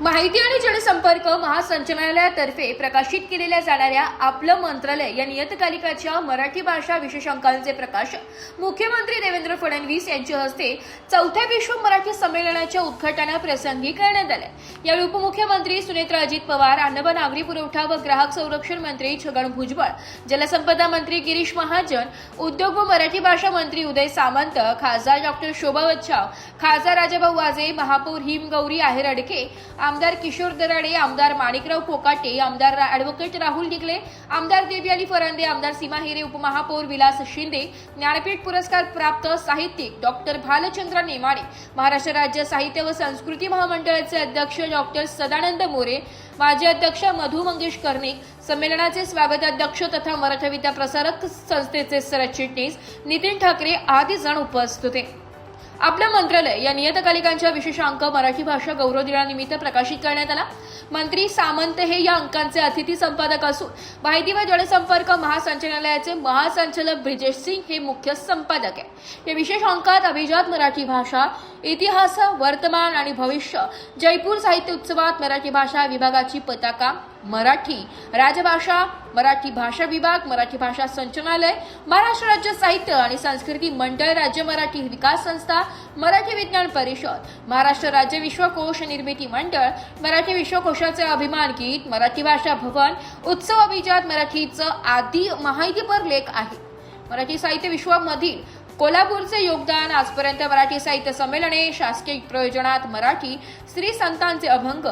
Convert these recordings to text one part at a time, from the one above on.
माहिती आणि जनसंपर्क महासंचालनालयातर्फे प्रकाशित केलेल्या जाणाऱ्या आपलं मंत्रालय या नियतकालिकाच्या मराठी भाषा विशेष अंकांचे प्रकाशन मुख्यमंत्री देवेंद्र फडणवीस यांच्या हस्ते चौथ्या विश्व मराठी संमेलनाच्या उद्घाटनाप्रसंगी करण्यात आले। यावेळी उपमुख्यमंत्री सुनेत्रा अजित पवार, अन्न व नागरी पुरवठा व ग्राहक संरक्षण मंत्री छगन भुजबळ, जलसंपदा मंत्री गिरीश महाजन, उद्योग व मराठी भाषा मंत्री उदय सामंत, खासदार डॉ. शोभा बच्छाव, खासदार राजाभाऊ वाजे, महापौर हिमगौरी आहेर अडके, आमदार किशोर दराडे, आमदार माणिकराव कोकाटे, आमदार ॲडव्होकेट राहुल डिगले, आमदार देवयानी फरांदे, आमदार सीमा हिरे, उपमहापौर विलास शिंदे, ज्ञानपीठ पुरस्कार प्राप्त साहित्यिक डॉ. भालचंद्र नेमाडे, महाराष्ट्र राज्य साहित्य व संस्कृती महामंडळाचे अध्यक्ष डॉ. सदानंद मोरे, माजी अध्यक्ष मधु मंगेश कर्णिक, संमेलनाचे स्वागताध्यक्ष तथा मराठी विद्या प्रसारक संस्थेचे सरचिटणीस नितीन ठाकरे आदी जण उपस्थित होते। आपलं मंत्रालय या नियतकालिकांच्या विशेष अंक मराठी भाषा गौरव दिनानिमित्त प्रकाशित करण्यात आला। मंत्री सामंत हे या अंकांचे अतिथी संपादक असून माहिती व जनसंपर्क महासंचालनालयाचे महासंचालक ब्रिजेश सिंग हे मुख्य संपादक आहे। या विशेष अंकात अभिजात मराठी भाषा, इतिहास, वर्तमान आणि भविष्य, जयपूर साहित्य उत्सवात मराठी भाषा विभागाची पताका, मराठी राजभाषा, मराठी भाषा विभाग, मराठी भाषा संचालनालय, महाराष्ट्र राज्य साहित्य आणि संस्कृती मंडळ, राज्य मराठी विकास संस्था, मराठी विज्ञान परिषद, महाराष्ट्र राज्य विश्वकोश निर्मिती मंडळ, मराठी विश्वकोशाचे अभिमान गीत, मराठी भाषा भवन, उत्सव अभिजात मराठीचं आदी माहितीपर लेख आहे। मराठी साहित्य विश्वामधील कोल्हापूरचे योगदान, आजपर्यंत मराठी साहित्य संमेलने, शासकीय प्रयोजनात मराठी, स्त्री संतांचे अभंग,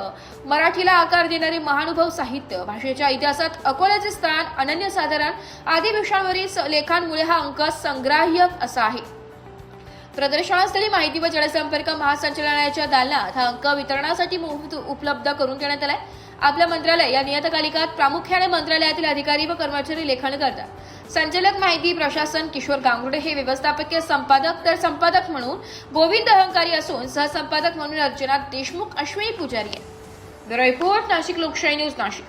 मराठीला आकार देणारे महानुभव साहित्य, भाषेच्या इतिहासात अकोल्याचे स्थान अनन्यसाधारण आदी विषयांवरील लेखांमुळे हा अंक संग्राह्य असा आहे। प्रदर्शनास्थळी माहिती व जनसंपर्क महासंचालनालयाच्या दालनात हा अंक वितरणासाठी मोफत उपलब्ध करून देण्यात आलाय। आपल्या मंत्रालय या नियतकालिकात प्रामुख्याने मंत्रालयातील अधिकारी व कर्मचारी लेखन करतात। संचालक माहिती प्रशासन किशोर गांगुर्डे हे व्यवस्थापकीय संपादक, तर संपादक म्हणून गोविंद अहंकारी असून सहसंपादक म्हणून अर्चना देशमुख, अश्विनी पुजारी आहे। ब्युरो रिपोर्ट, नाशिक लोकशाही न्यूज, नाशिक।